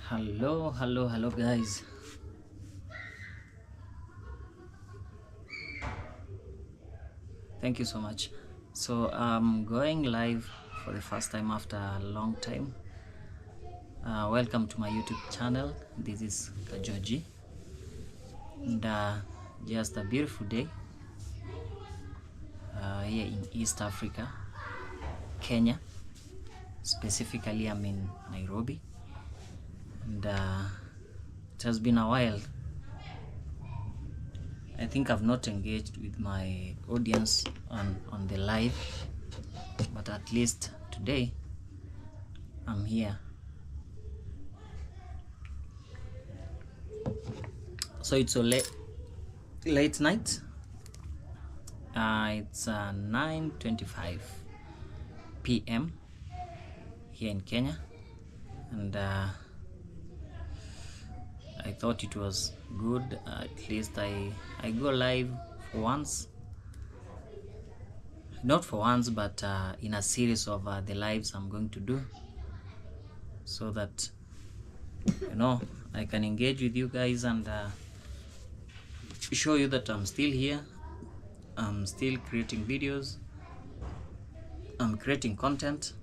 Hello guys. Thank you so much. So I'm going live for the first time after a long time. Welcome to my YouTube channel. This is Kajoji, and just a beautiful day here in East Africa, Kenya. Specifically, I'm in Nairobi, and it has been a while. I think I've not engaged with my audience on the live, but at least today I'm here. So it's a late night. It's 9:25 p.m. here in Kenya, and I thought it was good. At least I go live for once, not for once, but in a series of the lives I'm going to do, so that I can engage with you guys and show you that I'm still here. I'm still creating videos. I'm creating content.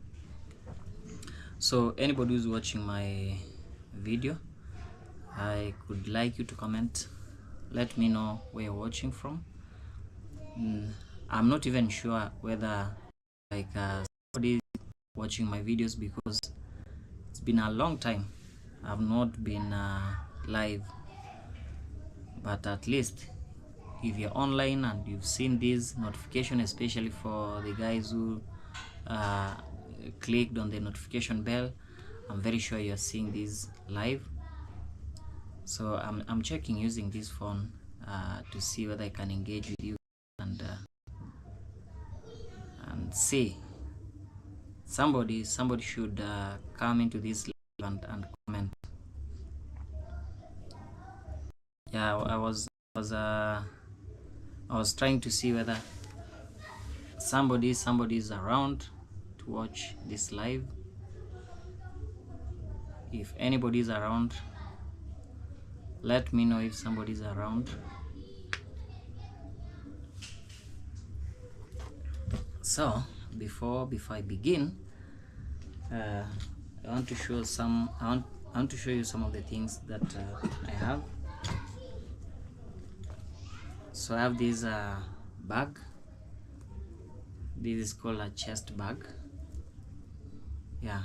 So anybody who's watching my video, I could like you to comment. Let me know where you're watching from. I'm not even sure whether somebody is watching my videos, because it's been a long time I've not been live. But at least if you're online and you've seen this notification, especially for the guys who clicked on the notification bell, I'm very sure you're seeing this live. So I'm checking using this phone to see whether I can engage with you and see somebody should come into this live and comment. Yeah, I was trying to see whether somebody is around to watch this live. If anybody is around, let me know if somebody is around. So before I begin, I want to show you some of the things that I have. So I have this bag. This is called a chest bag. Yeah,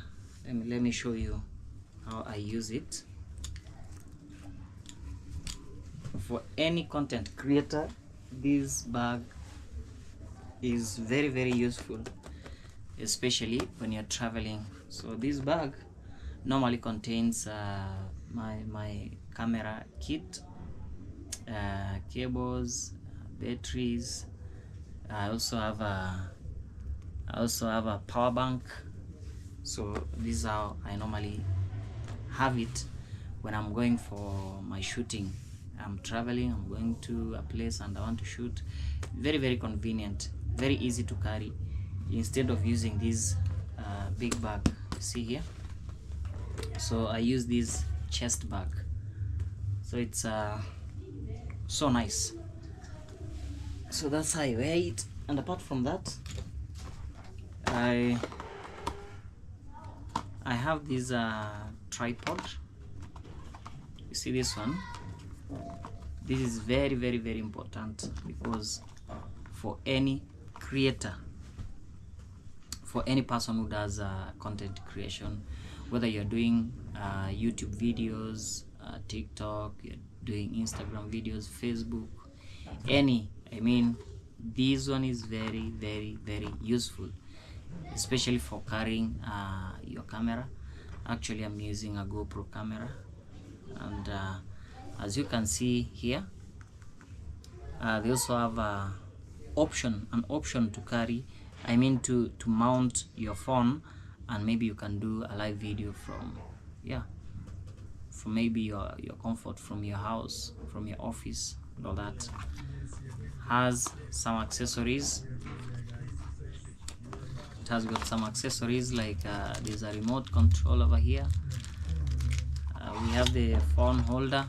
let me show you how I use it. For any content creator, this bag is very useful, especially when you're traveling. So this bag normally contains my camera kit, cables, batteries. I also have a power bank. So this is how I normally have it when I'm going for my shooting. I'm traveling, I'm going to a place and I want to shoot. Very convenient, very easy to carry, instead of using this big bag you see here. So I use this chest bag. So it's so nice. So that's how I wear it. And apart from that, I have this tripod. You see this one? This is very important, because for any creator, for any person who does content creation, whether you're doing YouTube videos, TikTok, you're doing Instagram videos, Facebook, this one is very useful, especially for carrying your camera. Actually, I'm using a GoPro camera, and as you can see here, they also have an option to carry, to mount your phone, and maybe you can do a live video from maybe your comfort, from your house, from your office, and all that. Has some accessories. It has got some accessories like there's a remote control over here, we have the phone holder.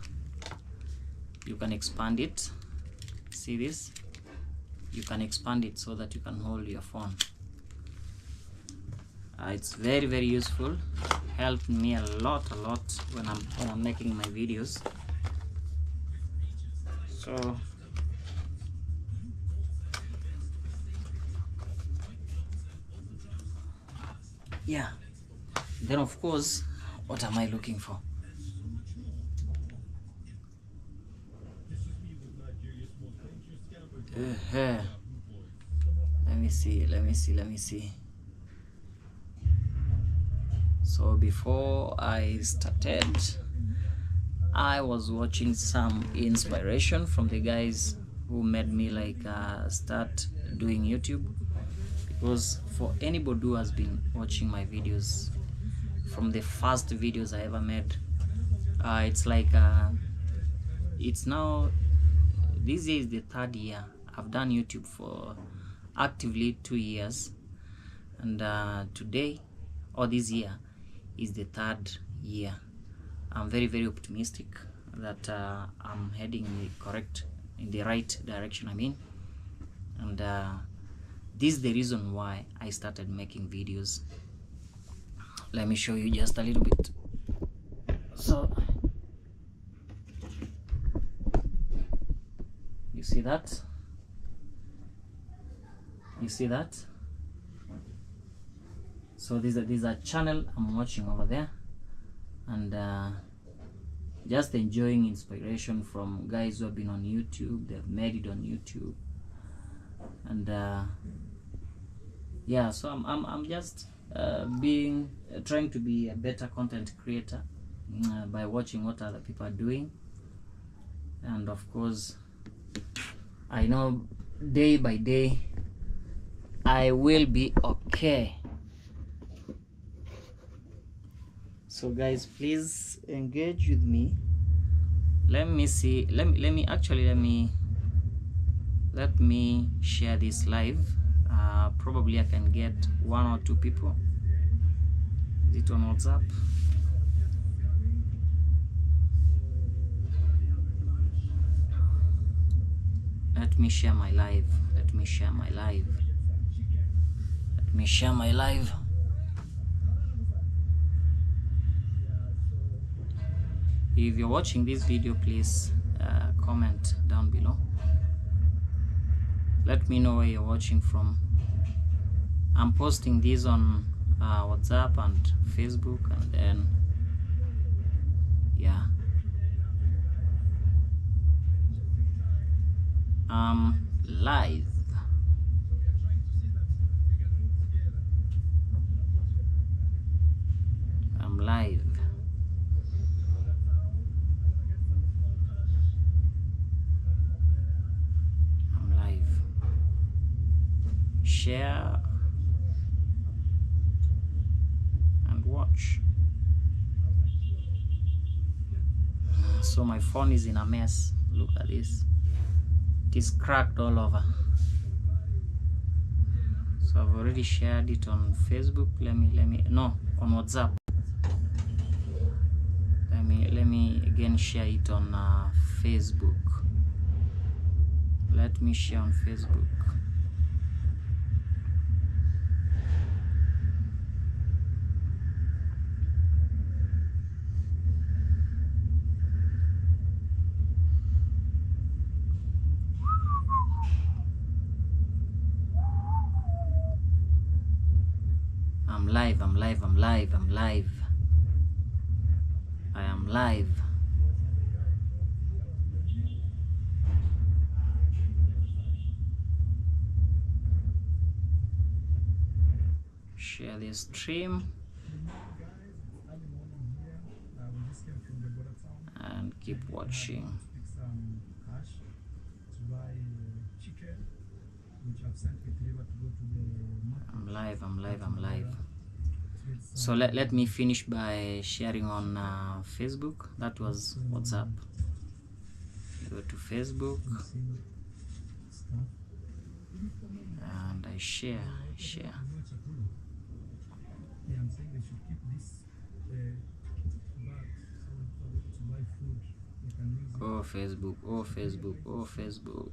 You can expand it. See this? You can expand it so that you can hold your phone. It's very, very useful. Helped me a lot when I'm making my videos. So yeah, then of course, what am I looking for? Let me see. So before I started, I was watching some inspiration from the guys who made me like start doing YouTube. Because for anybody who has been watching my videos from the first videos I ever made, it's like it's now, this is the 3rd year. I've done YouTube for actively 2 years, and today, or this year, is the 3rd year. I'm very, very optimistic that I'm heading in the right direction, I mean. And this is the reason why I started making videos. Let me show you just a little bit. So you see that? You see that? So this is a channel I'm watching over there, and just enjoying inspiration from guys who have been on YouTube. They've made it on YouTube, and yeah. So I'm just trying to be a better content creator by watching what other people are doing, and of course, I know day by day I will be okay. So guys, please engage with me. Let me see. Let me share this live. Probably I can get 1 or 2 people. Is it on WhatsApp? Let me share my live. Let me share my live. Let me share my live. If you're watching this video, please comment down below. Let me know where you're watching from. I'm posting this on WhatsApp and Facebook, and then yeah, I'm live. I'm live. I'm live. Share and watch. So my phone is in a mess. Look at this. It is cracked all over. So I've already shared it on Facebook. No, on WhatsApp. Let me again share it on Facebook. Let me share on Facebook. I'm live. I am live. Share this stream and keep watching. I'm live. So let me finish by sharing on Facebook. That was WhatsApp. Go to Facebook and I share. Oh Facebook, oh Facebook, oh Facebook.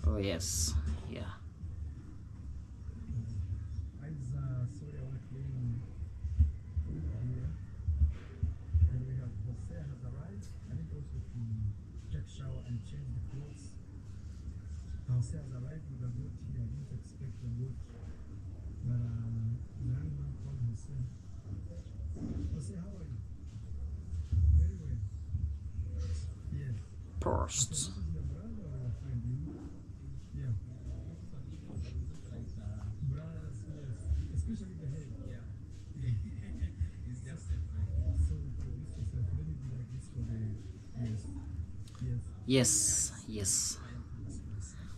Oh yes, yeah. Posts. Yes, yes.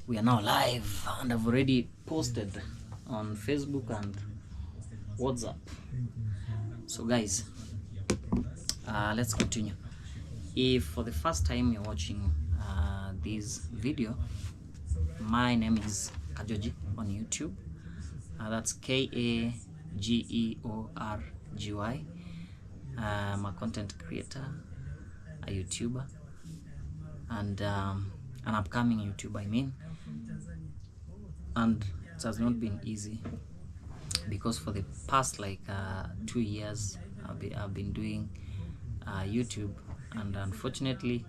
We are now live and I've already posted on Facebook and WhatsApp. So guys, let's continue. If for the first time you're watching this video, my name is Kageorgy on YouTube. That's Kageorgy. I'm a content creator, a YouTuber, and an upcoming YouTuber, I mean. And it has not been easy because for the past like 2 years I've been doing YouTube, and unfortunately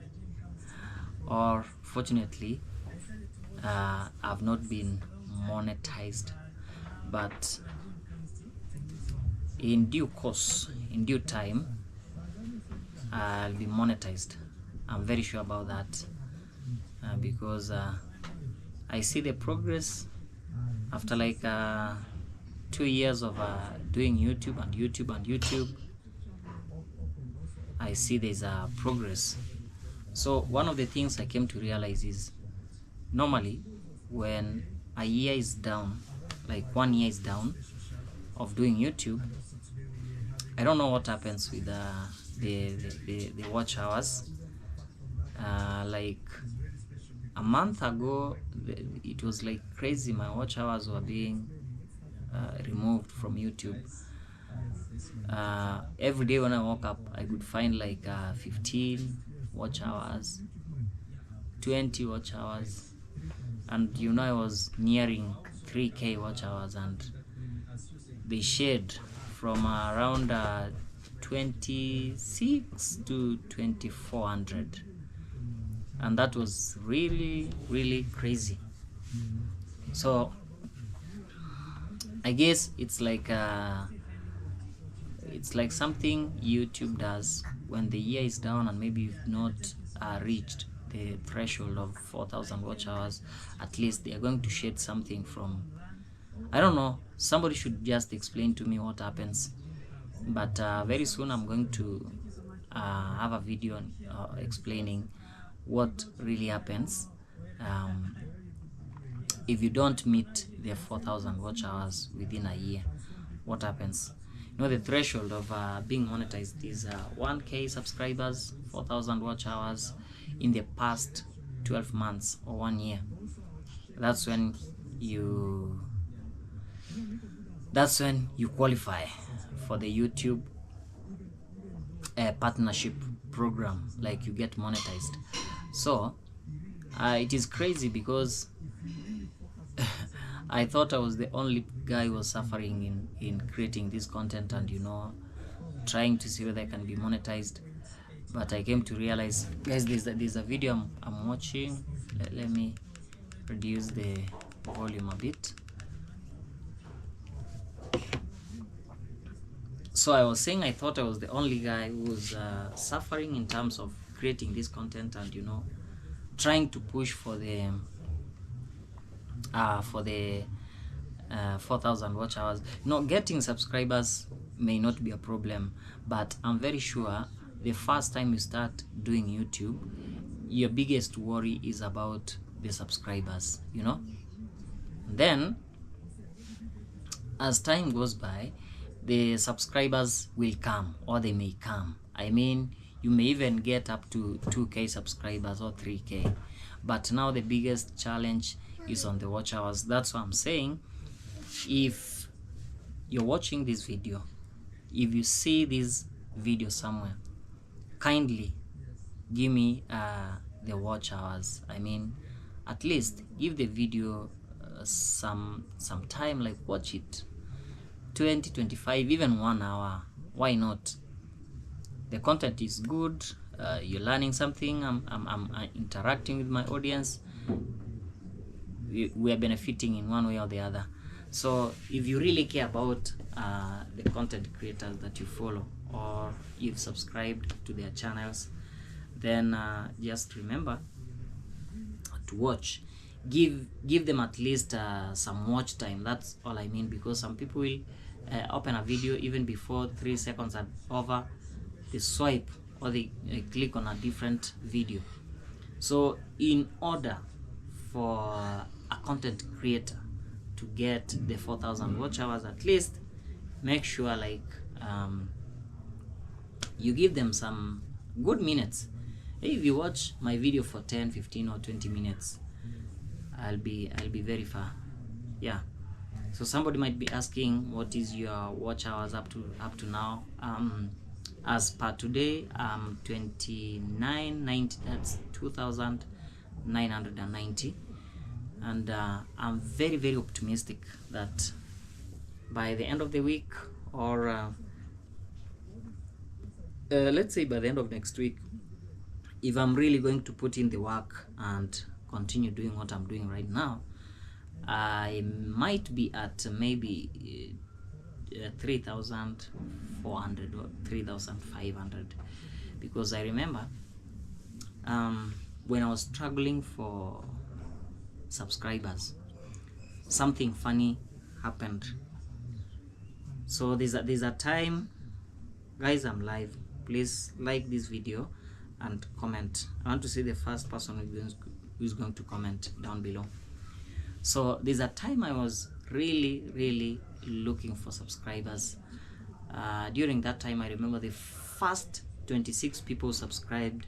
or fortunately I've not been monetized, but in due course, in due time, I'll be monetized. I'm very sure about that because I see the progress after like 2 years of doing YouTube and YouTube and YouTube. I see there's a progress. So one of the things I came to realize is normally when a year is down, like 1 year is down of doing YouTube, I don't know what happens with the watch hours. Like a month ago, it was like crazy. My watch hours were being removed from YouTube. Every day when I woke up, I could find like 15 watch hours, 20 watch hours, and you know I was nearing 3K watch hours, and they shared from around 26 to 2400, and that was really crazy. So I guess it's like something YouTube does when the year is down and maybe you've not reached the threshold of 4,000 watch hours. At least they are going to shed something from, I don't know, somebody should just explain to me what happens. But very soon I'm going to have a video explaining what really happens if you don't meet the 4,000 watch hours within a year. What happens? You know, the threshold of being monetized is 1K subscribers, 4,000 watch hours in the past 12 months or 1 year. That's when you qualify for the YouTube partnership program, like you get monetized. So it is crazy because I thought I was the only guy who was suffering in creating this content and, you know, trying to see whether I can be monetized. But I came to realize, guys, there's a video I'm watching. Let me reduce the volume a bit. So I was saying I thought I was the only guy who was suffering in terms of creating this content and, you know, trying to push for the 4,000 watch hours. You know, getting subscribers may not be a problem, but I'm very sure the first time you start doing YouTube, your biggest worry is about the subscribers, you know. Then as time goes by, the subscribers will come, or they may come. I mean, you may even get up to 2K subscribers or 3K, but now the biggest challenge is on the watch hours. That's what I'm saying. If you're watching this video, if you see this video somewhere, kindly give me the watch hours. I mean, at least give the video some time, like watch it 20, 25, even 1 hour. Why not? The content is good, you're learning something, I'm interacting with my audience, we are benefiting in one way or the other. So if you really care about the content creators that you follow, or you've subscribed to their channels, then just remember to watch. Give them at least some watch time. That's all I mean, because some people will open a video, even before 3 seconds are over, they swipe or they click on a different video. So in order for a content creator to get the 4,000 watch hours, at least make sure like you give them some good minutes. If you watch my video for 10, 15 or 20 minutes, I'll be very far. Yeah. So somebody might be asking, what is your watch hours up to now? As per today, 2990, that's 2,990, and I'm very optimistic that by the end of the week, or let's say by the end of next week, if I'm really going to put in the work and continue doing what I'm doing right now, I might be at maybe 3,400 or 3,500, because I remember when I was struggling for subscribers, something funny happened. So there's a time, guys, I'm live. Please like this video and comment. I want to see the first person who's going to comment down below. So there's a time I was really looking for subscribers. During that time, I remember the first 26 people subscribed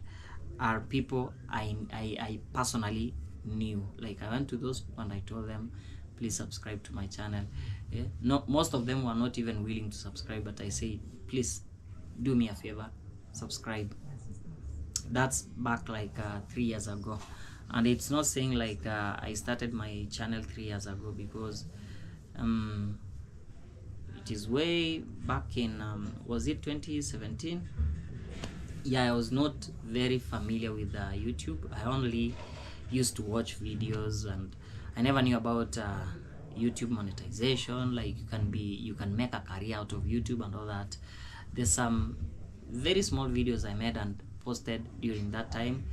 are people I personally knew. Like, I went to those and I told them, please subscribe to my channel. Yeah? No, most of them were not even willing to subscribe, but I say, please do me a favor, subscribe. That's back like 3 years ago. And it's not saying like I started my channel 3 years ago, because it is way back in was it 2017? Yeah, I was not very familiar with YouTube. I only used to watch videos, and I never knew about YouTube monetization. Like, you can make a career out of YouTube and all that. There's some very small videos I made and posted during that time.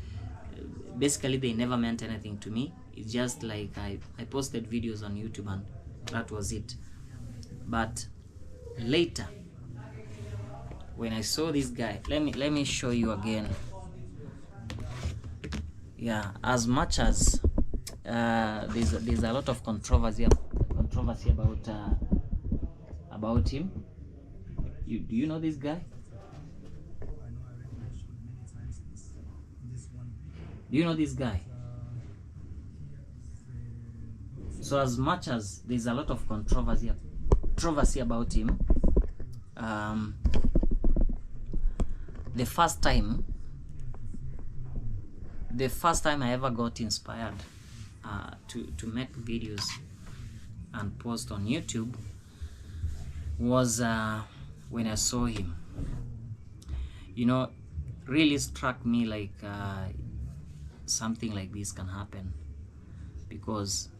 Basically, they never meant anything to me. It's just like I posted videos on YouTube and that was it. But later, when I saw this guy, let me show you again. Yeah, as much as there's a lot of controversy about him. Do you know this guy? Do you know this guy? So as much as there's a lot of controversy about him, the first time I ever got inspired to make videos and post on YouTube was when I saw him. You know, really struck me like something like this can happen, because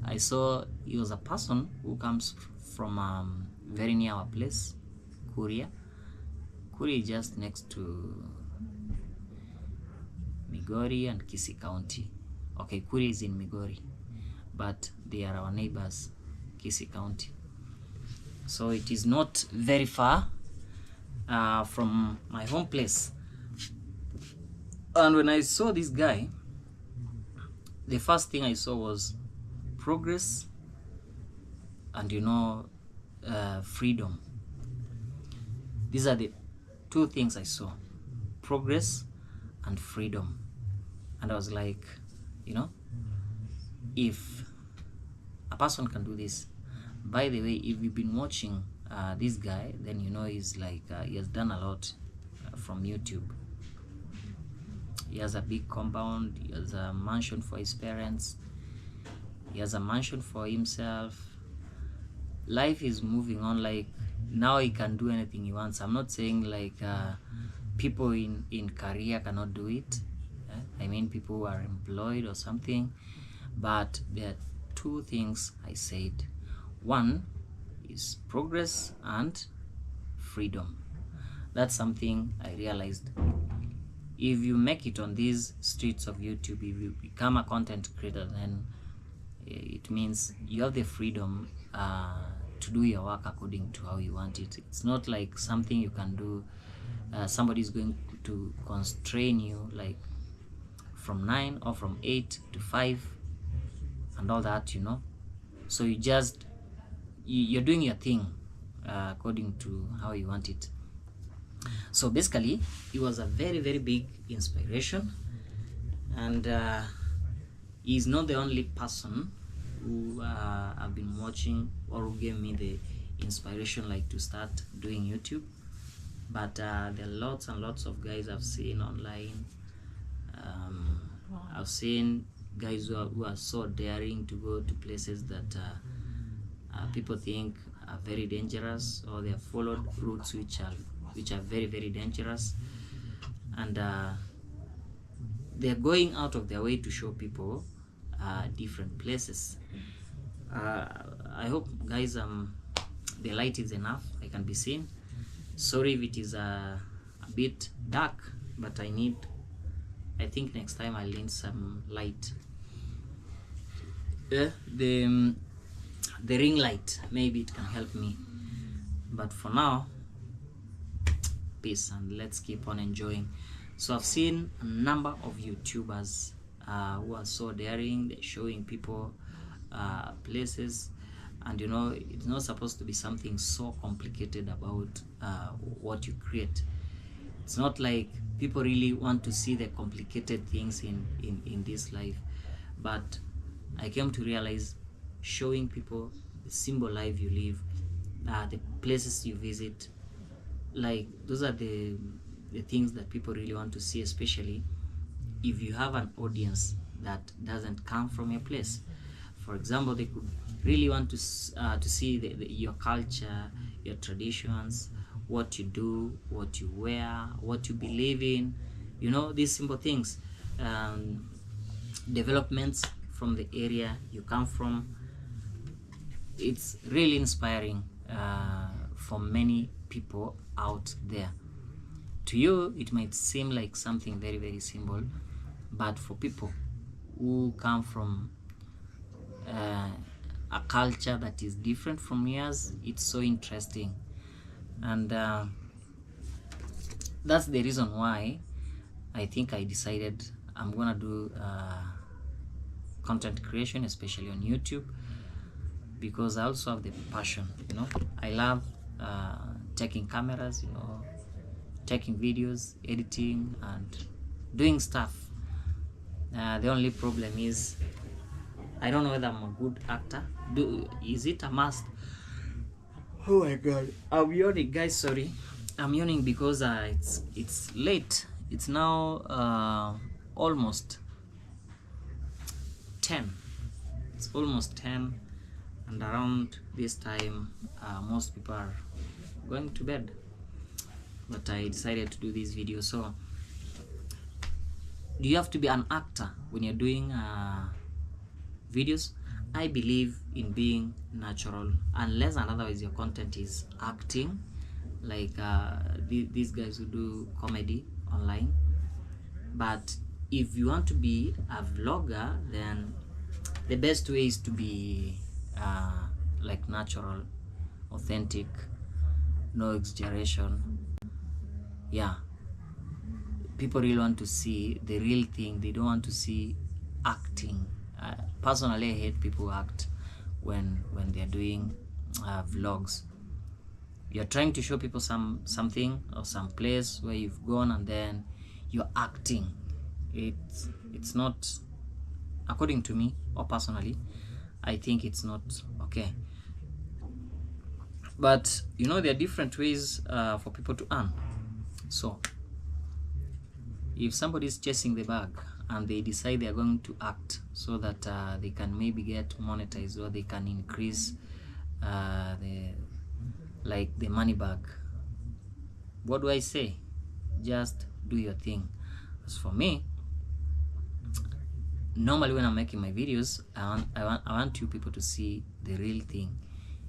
I saw he was a person who comes from very near our place, Kuria. Kuria is just next to Migori and Kisii County. Okay, Kuria is in Migori, but they are our neighbors, Kisii County. So it is not very far from my home place. And when I saw this guy, the first thing I saw was progress, and you know, freedom. These are the two things I saw: progress and freedom. And I was like, you know, if a person can do this, by the way, if you've been watching this guy, then you know he's like he has done a lot from YouTube. He has a big compound, he has a mansion for his parents, he has a mansion for himself. Life is moving on. Like, now he can do anything he wants. I'm not saying like people in career cannot do it. I mean people who are employed or something. But there are two things I said. One is progress and freedom. That's something I realized. If you make it on these streets of YouTube, if you become a content creator, then it means you have the freedom to do your work according to how you want it. It's not like something you can do, somebody is going to constrain you, like from 9 or from 8 to 5 and all that, you know. So you're doing your thing according to how you want it. So basically, he was a very, very big inspiration, and he's not the only person who I've been watching or who gave me the inspiration like to start doing YouTube. But there are lots and lots of guys I've seen online. I've seen guys who are so daring to go to places that people think are very dangerous, or they have followed routes which are very, very dangerous, and they're going out of their way to show people different places. I hope, guys, the light is enough, I can be seen. Sorry if it is a bit dark, but I think next time I'll need some light. The ring light, maybe it can help me, but for now, peace, and let's keep on enjoying. So I've seen a number of YouTubers who are so daring. They're showing people places, and you know, it's not supposed to be something so complicated about what you create. It's not like people really want to see the complicated things in this life, but I came to realize showing people the simple life you live, the places you visit, like those are the things that people really want to see, especially if you have an audience that doesn't come from your place. For example, they could really want to see your culture, your traditions, what you do, what you wear, what you believe in, you know, these simple things, developments from the area you come from. It's really inspiring for many people out there. To you, it might seem like something very, very simple, but for people who come from a culture that is different from yours, it's so interesting. And that's the reason why I think I decided I'm gonna do content creation, especially on YouTube, because I also have the passion, you know. I love taking cameras, you know, taking videos, editing, and doing stuff. The only problem is I don't know whether I'm a good actor. Is it a must? Oh my god, I'm yawning, guys. Sorry, I'm yawning because it's late. It's now almost 10. It's almost 10, and around this time most people are going to bed. But I decided to do this video. So, do you have to be an actor when you're doing videos? I believe in being natural, unless and otherwise your content is acting, like these guys who do comedy online. But if you want to be a vlogger, then the best way is to be like natural, authentic, no exaggeration. Yeah, people really want to see the real thing. They don't want to see acting. Personally, I hate people who act when they're doing vlogs. you're trying to show people something or some place where you've gone, and then you're acting. It's not, according to me, or personally, I think it's not okay. But you know, there are different ways for people to earn. So if somebody is chasing the bag and they decide they are going to act so that they can maybe get monetized, or they can increase the money bag, what do I say? Just do your thing. As for me, normally when I'm making my videos, I want you people to see the real thing,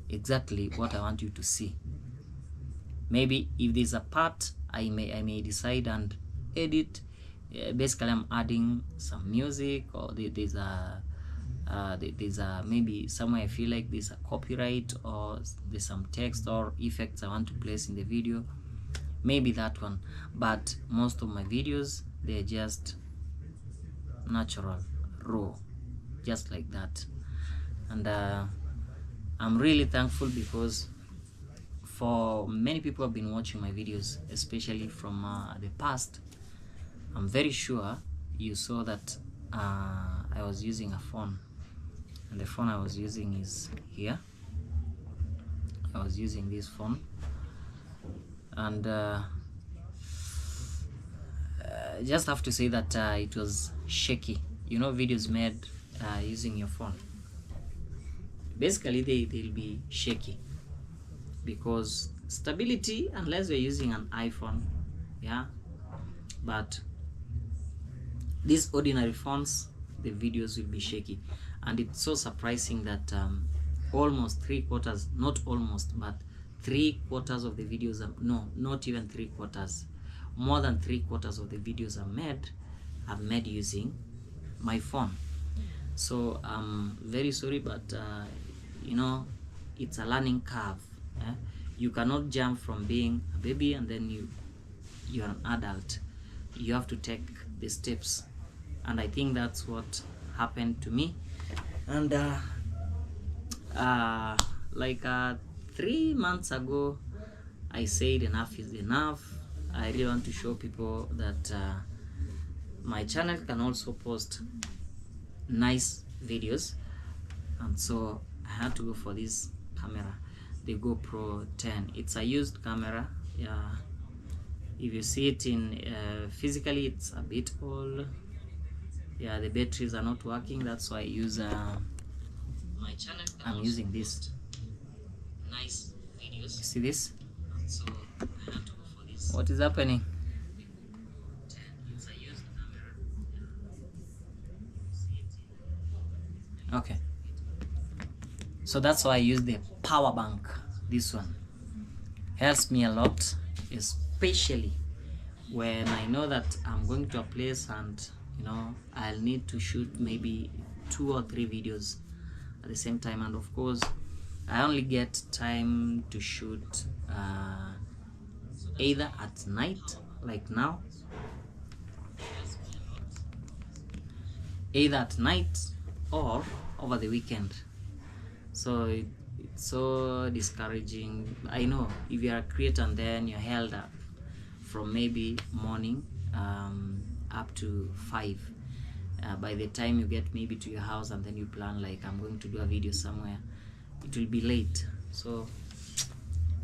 exactly what I want you to see. Maybe if there's a part I may decide and edit. Basically, I'm adding some music, or there's a maybe somewhere I feel like there's a copyright, or there's some text or effects I want to place in the video, maybe that one. But most of my videos, they're just natural, raw, just like that. And I'm really thankful, because for many people who have been watching my videos, especially from the past, I'm very sure you saw that I was using a phone, and the phone I was using is here. I was using this phone, and just have to say that it was shaky. You know, videos made using your phone, basically they'll be shaky, because stability, unless you're using an iPhone, yeah. But these ordinary phones, the videos will be shaky. And it's so surprising that almost 3/4, not almost, but 3/4 of the videos are, no, not even 3/4, more than 3/4 of the videos I've made using my phone. So I'm very sorry, but you know, it's a learning curve. You cannot jump from being a baby and then you're an adult. You have to take the steps, and I think that's what happened to me. And 3 months ago, I said enough is enough. I really want to show people that my channel can also post nice videos, and so I had to go for this camera, the GoPro 10. It's a used camera. Yeah, if you see it in physically, it's a bit old. Yeah, the batteries are not working. That's why I use my channel. I'm using this nice videos. You see this? So I had to go for this. What is happening? It's a used camera. Okay. So that's why I use the power bank. This one helps me a lot, especially when I know that I'm going to a place and you know I'll need to shoot maybe 2 or 3 videos at the same time. And of course, I only get time to shoot either at night, like now, either at night or over the weekend. So it's so discouraging. I know if you're a creator and then you're held up from maybe morning up to 5. By the time you get maybe to your house and then you plan like I'm going to do a video somewhere, it will be late. So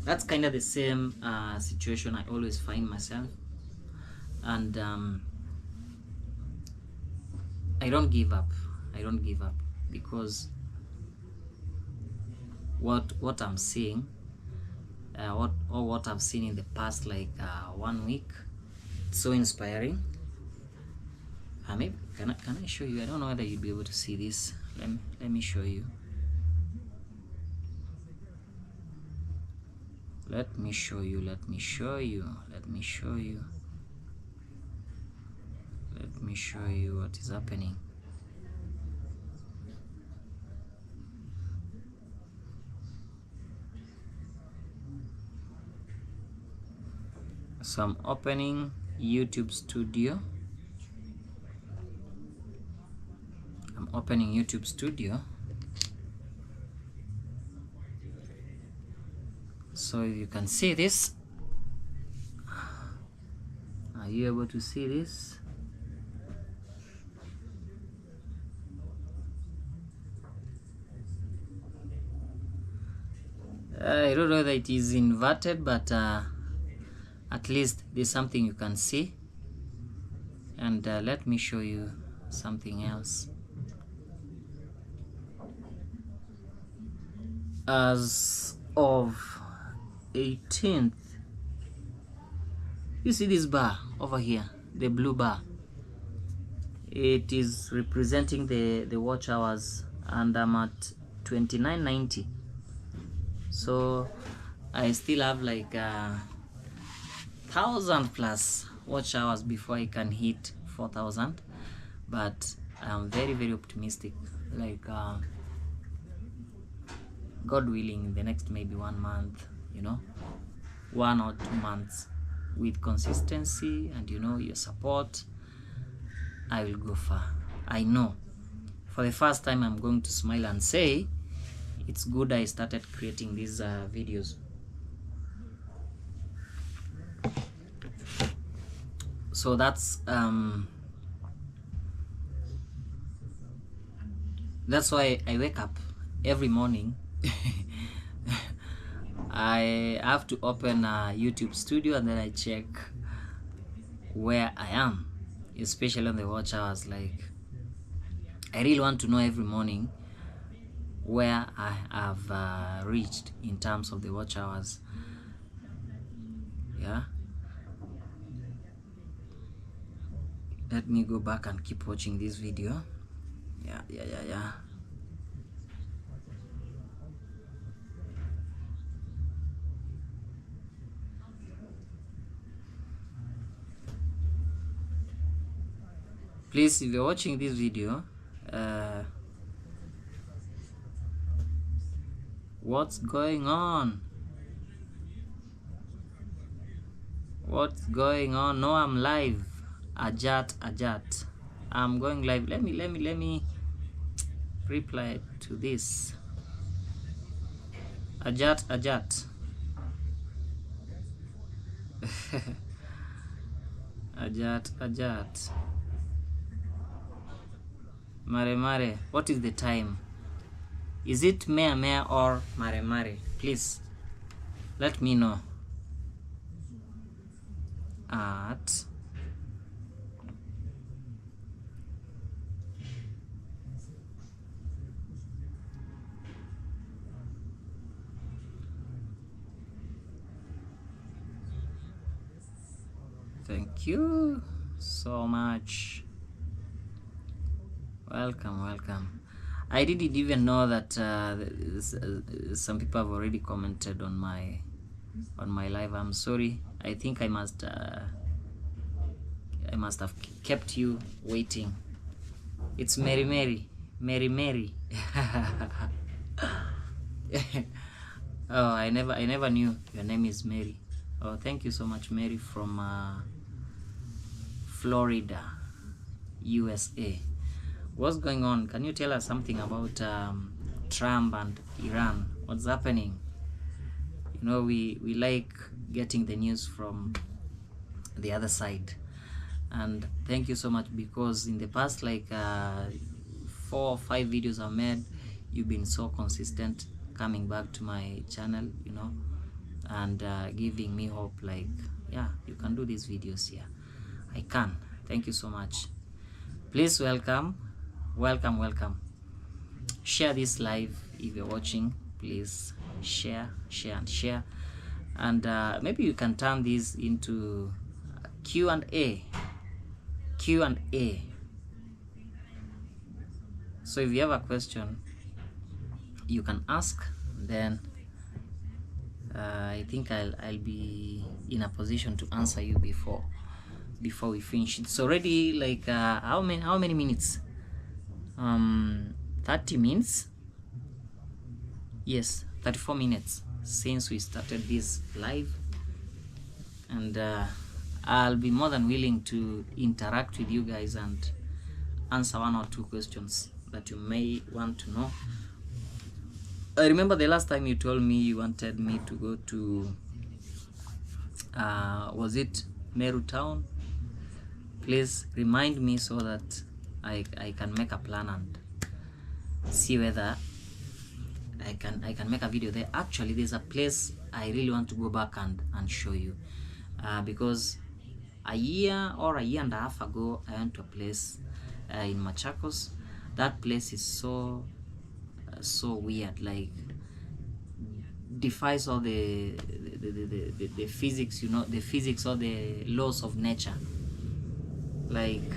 that's kind of the same situation I always find myself. And I don't give up. I don't give up, because what I'm seeing, what I've seen in the past, like 1 week, it's so inspiring. Maybe can I show you? I don't know whether you'd be able to see this. Let me show you. Let me show you. Let me show you. Let me show you. Let me show you what is happening. So I'm opening YouTube Studio. I'm opening YouTube Studio. So if you can see this, are you able to see this? I don't know whether it is inverted, but at least there's something you can see. And let me show you something else. As of 18th, you see this bar over here, the blue bar. It is representing the watch hours, and I'm at 2990. So I still have like 1,000 plus watch hours before I can hit 4,000. But I'm very, very optimistic. Like God willing, in the next maybe 1 month, you know, 1 or 2 months, with consistency and, you know, your support, I will go far. I know for the first time I'm going to smile and say it's good I started creating these videos. So that's why I wake up every morning. I have to open a YouTube studio and then I check where I am, especially on the watch hours. Like, I really want to know every morning where I have reached in terms of the watch hours. Yeah, let me go back and keep watching this video. Yeah. Please, if you're watching this video, what's going on? What's going on? No, I'm live. Ajat. I'm going live. Let me reply to this. Ajat. Ajat. Mare. What is the time? Is it mea or mare? Please let me know. At thank you so much. Welcome. I didn't even know that some people have already commented on my live. I'm sorry. I think I must have kept you waiting. It's Mary. Oh, I never knew your name is Mary. Oh, thank you so much, Mary, from Florida, USA. What's going on? Can you tell us something about Trump and Iran? What's happening? You know, we like getting the news from the other side. And thank you so much, because in the past like 4 or 5 videos I've made, you've been so consistent coming back to my channel, you know, and giving me hope, like, yeah, you can do these videos here. I can. Thank you so much. Please welcome. Share this live if you're watching. Please share, and maybe you can turn this into Q&A. So if you have a question, you can ask, then I think I'll be in a position to answer you before we finish. It's already like how many minutes? 30 minutes. Yes, 34 minutes since we started this live, and I'll be more than willing to interact with you guys and answer 1 or 2 questions that you may want to know. I remember the last time you told me you wanted me to go to was it Meru town? Please remind me so that I can make a plan and see whether I can make a video there. Actually, there's a place I really want to go back and show you, because a year or a year and a half ago I went to a place in Machakos. That place is so weird, like defies all the physics, you know, the physics or the laws of nature. Like,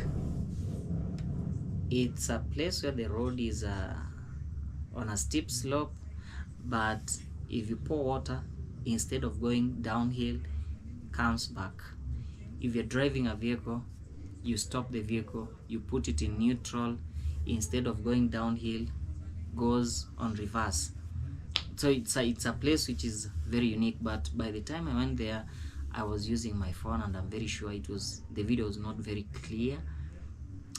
it's a place where the road is on a steep slope, but if you pour water, instead of going downhill, comes back. If you're driving a vehicle, you stop the vehicle, you put it in neutral, instead of going downhill, goes on reverse. So it's a place which is very unique. But by the time I went there, I was using my phone, and I'm very sure the video was not very clear.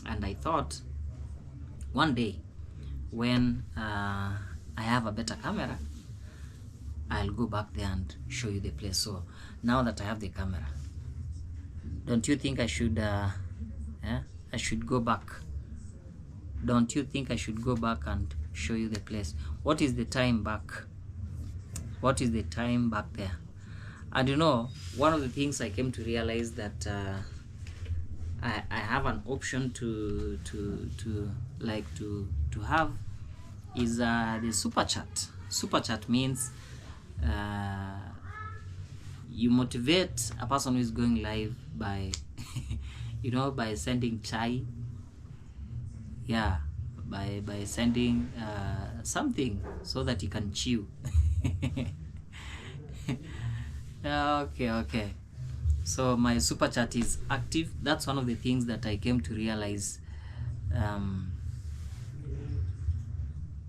And I thought one day when I have a better camera, I'll go back there and show you the place. So now that I have the camera, don't you think I should I should go back? Don't you think I should go back and show you the place? What is the time back? What is the time back there? And you know, one of the things I came to realize that I have an option to have is the super chat. Super chat means you motivate a person who is going live by you know, by sending chai, yeah, by sending something so that you can chew. Okay, so my super chat is active. That's one of the things that I came to realize.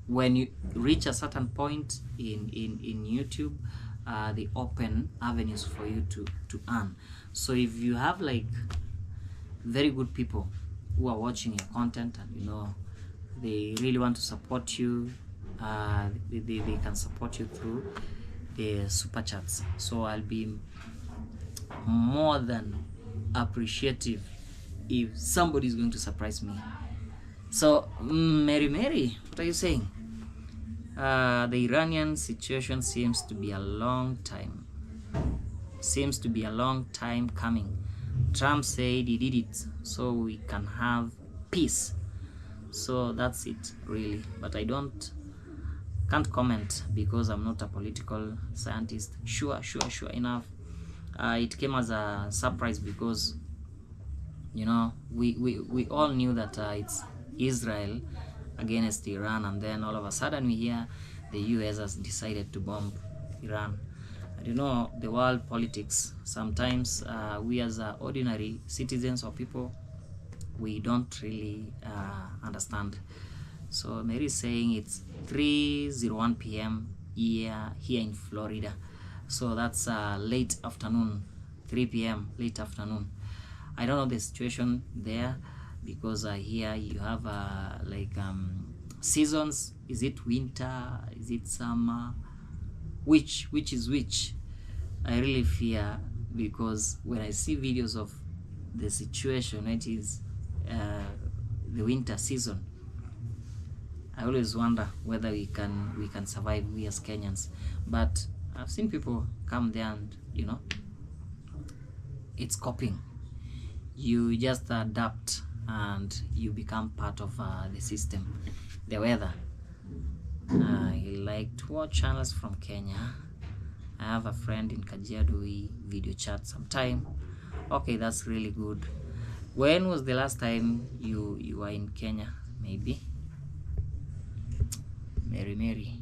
When you reach a certain point in YouTube, they open avenues for you to earn. So if you have like very good people who are watching your content, and you know, they really want to support you, they can support you through the super chats. So I'll be more than appreciative if somebody is going to surprise me. So Mary, what are you saying? The Iranian situation seems to be a long time coming. Trump said he did it so we can have peace. So that's it really, but I can't comment because I'm not a political scientist. Sure enough, it came as a surprise because, you know, we all knew that it's Israel against Iran, and then all of a sudden we hear the US has decided to bomb Iran. And you know, the world politics, sometimes we as ordinary citizens or people, we don't really understand. So Mary is saying it's 3:01 p.m. here in Florida, so that's late afternoon, 3 p.m. late afternoon. I don't know the situation there, because here you have seasons. Is it winter? Is it summer? Which is which? I really fear, because when I see videos of the situation, it is the winter season, I always wonder whether we can survive, we as Kenyans. But I've seen people come there and, you know, it's coping. You just adapt and you become part of the system, the weather. I like to watch channels from Kenya. I have a friend in Kajiado. We video chat sometime. Okay, that's really good. When was the last time you were in Kenya? Maybe Mary.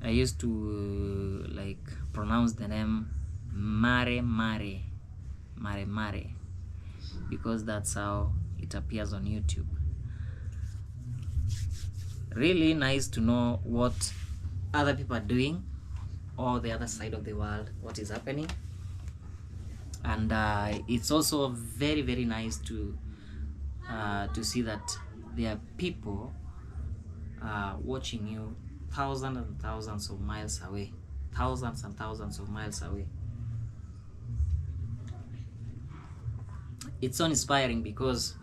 I used to pronounce the name Mare, because that's how it appears on YouTube. Really nice to know what other people are doing, or the other side of the world, what is happening. And it's also very, very nice to see that there are people watching you thousands and thousands of miles away. Thousands and thousands of miles away. It's so inspiring because,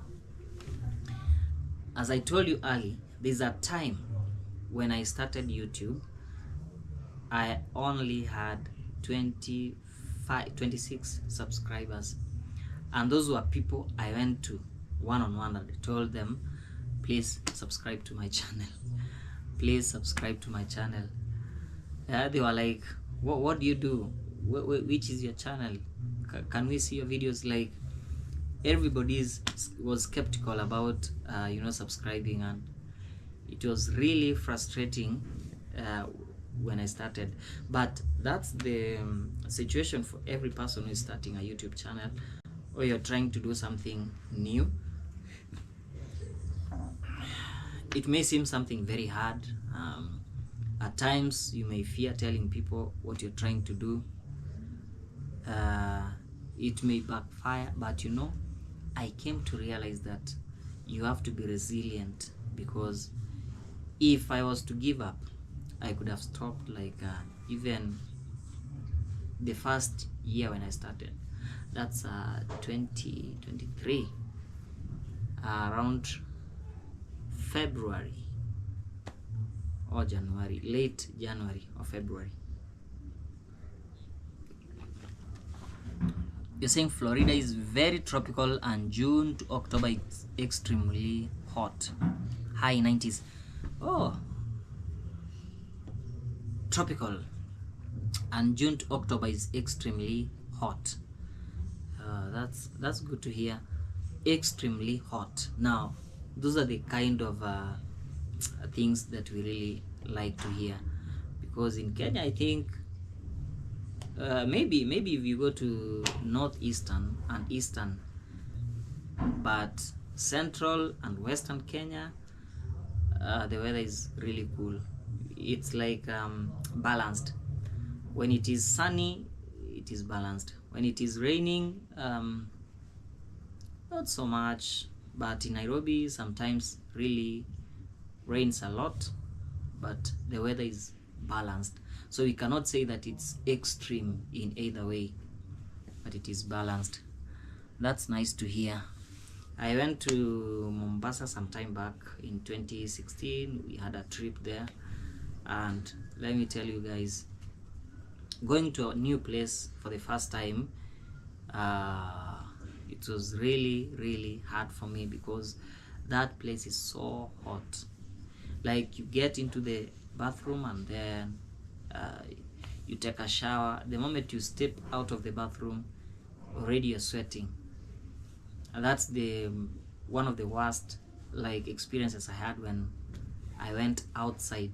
as I told you earlier, there's a time when I started YouTube, I only had 26 subscribers, and those were people I went to one-on-one and I told them, please subscribe to my channel, please subscribe to my channel. They were like, what do you do? Which is your channel? Can we see your videos? Like, everybody was skeptical about subscribing, and it was really frustrating when I started. But that's the situation for every person who is starting a YouTube channel, or you're trying to do something new. It may seem something very hard. At times you may fear telling people what you're trying to do. It may backfire, but I came to realize that you have to be resilient, because if I was to give up, I could have stopped like even the first year when I started. That's 2023, around February or January, late January or February. You're saying Florida is very tropical and June to October it's extremely hot, high 90s. Oh, tropical, and June to October is extremely hot. That's good to hear. Extremely hot. Now, those are the kind of things that we really like to hear, because in Kenya, I think maybe if you go to northeastern and eastern, but central and western Kenya, the weather is really cool. It's like balanced. When it is sunny, it is balanced. When it is raining, not so much. But in Nairobi, sometimes really rains a lot, but the weather is balanced. So we cannot say that it's extreme in either way, but it is balanced. That's nice to hear. I went to Mombasa some time back in 2016. We had a trip there, and let me tell you guys, going to a new place for the first time, it was really hard for me, because that place is so hot. Like, you get into the bathroom and then you take a shower. The moment you step out of the bathroom, already you're sweating. And that's one of the worst experiences I had when I went outside.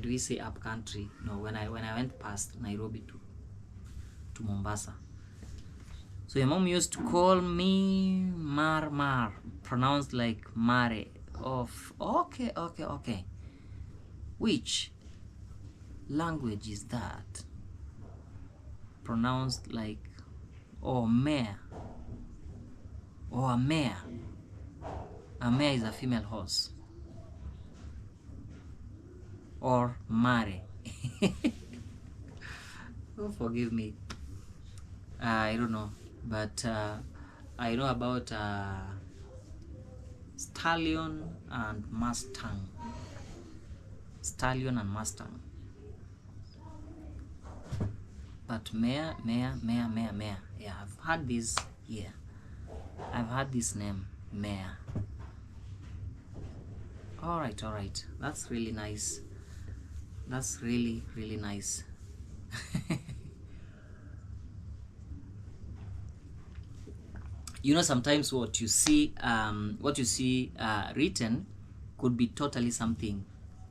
Do we say up country? No, when I went past Nairobi to Mombasa. So your mom used to call me Mar, pronounced like Mare. Okay. Which language is that? Pronounced like mare. A mare. A mare is a female horse. Or Mare. Oh, forgive me. I don't know, but I know about stallion and mustang. Stallion and mustang. But mare. Yeah, I've had this here. I've had this name, mare. All right. That's really nice. That's really nice. Sometimes what you see written could be totally something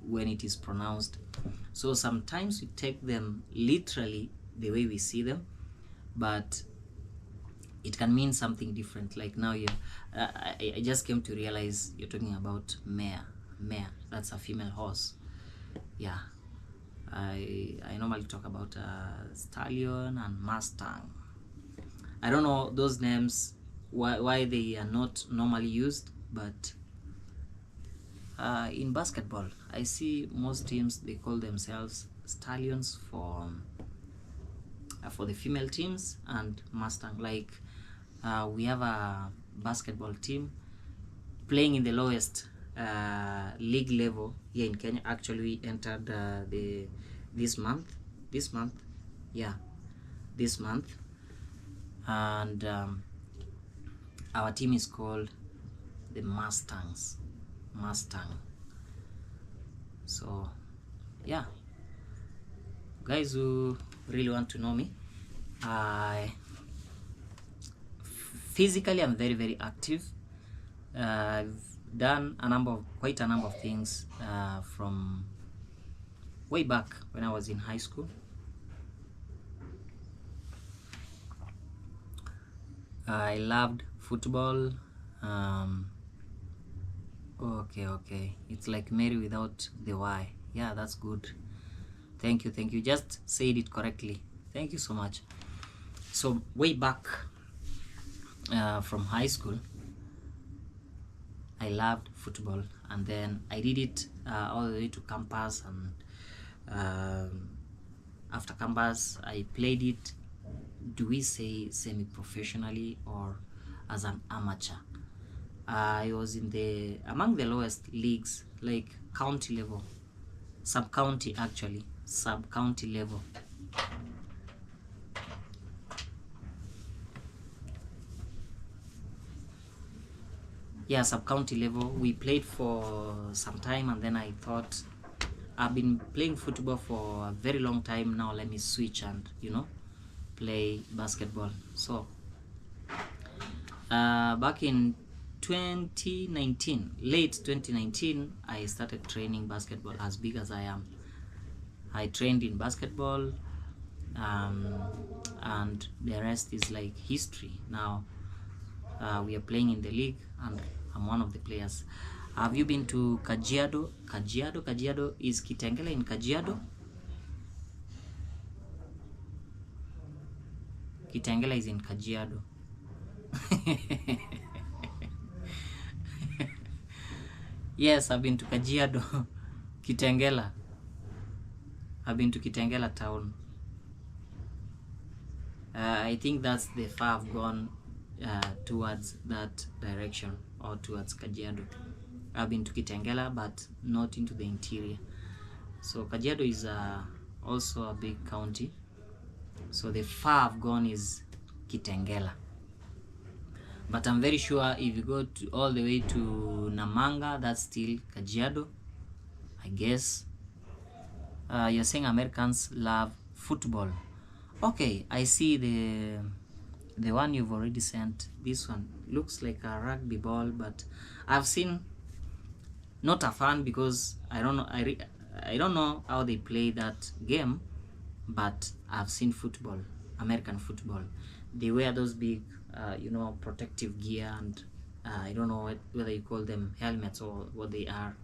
when it is pronounced. So sometimes we take them literally the way we see them, but it can mean something different. Like now, I just came to realize you're talking about mare. That's a female horse. Yeah, I normally talk about stallion and mustang. I don't know those names, why they are not normally used, but in basketball, I see most teams, they call themselves Stallions for the female teams, and Mustang. Like we have a basketball team playing in the lowest league level here in Kenya. Actually, we entered this month, and our team is called the Mustang. So yeah, guys who really want to know me, physically I'm very, very active. I've done quite a number of things from way back when I was in high school. I loved football. Okay, it's like Mary without the Y. Yeah, that's good. Thank you, just said it correctly. Thank you so much. So way back from high school, I loved football, and then I did it all the way to campus, and after campus I played it, do we say semi-professionally or as an amateur. I was in among the lowest leagues, like county level, sub-county level. Yeah, sub-county level. We played for some time, and then I thought, I've been playing football for a very long time now, let me switch and play basketball. So back in 2019, late 2019, I started training basketball. As big as I am, I trained in basketball, and the rest is like history. Now we are playing in the league, and I'm one of the players. Have you been to Kajiado? Kajiado is Kitengela in Kajiado. Kitengela is in Kajiado. Yes, I've been to Kajiado. Kitengela. I've been to Kitengela town. I think that's the far I've gone towards that direction, or towards Kajiado. I've been to Kitengela, but not into the interior. So Kajiado is also a big county. So the far I've gone is Kitengela. But I'm very sure if you go all the way to Namanga, that's still Kajiado, I guess. You're saying Americans love football. Okay, I see the one you've already sent. This one looks like a rugby ball, but I've seen, not a fan, because I don't know, I don't know how they play that game, but I've seen football, American football. They wear those big protective gear, and I don't know whether you call them helmets or what they are,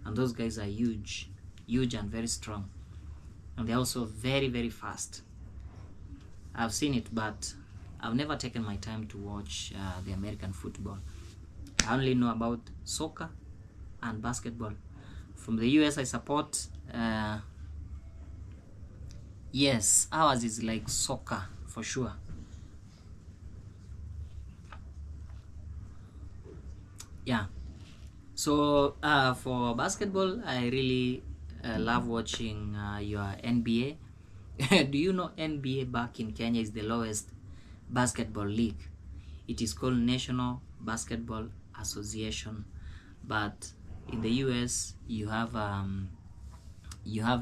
and those guys are huge and very strong, and they're also very, very fast. I've seen it, but I've never taken my time to watch the American football. I only know about soccer and basketball. From the US, I support yes, ours is like soccer for sure. Yeah, so for basketball, I really love watching your NBA. Do you know NBA back in Kenya is the lowest basketball league? It is called National Basketball Association, but in the US you have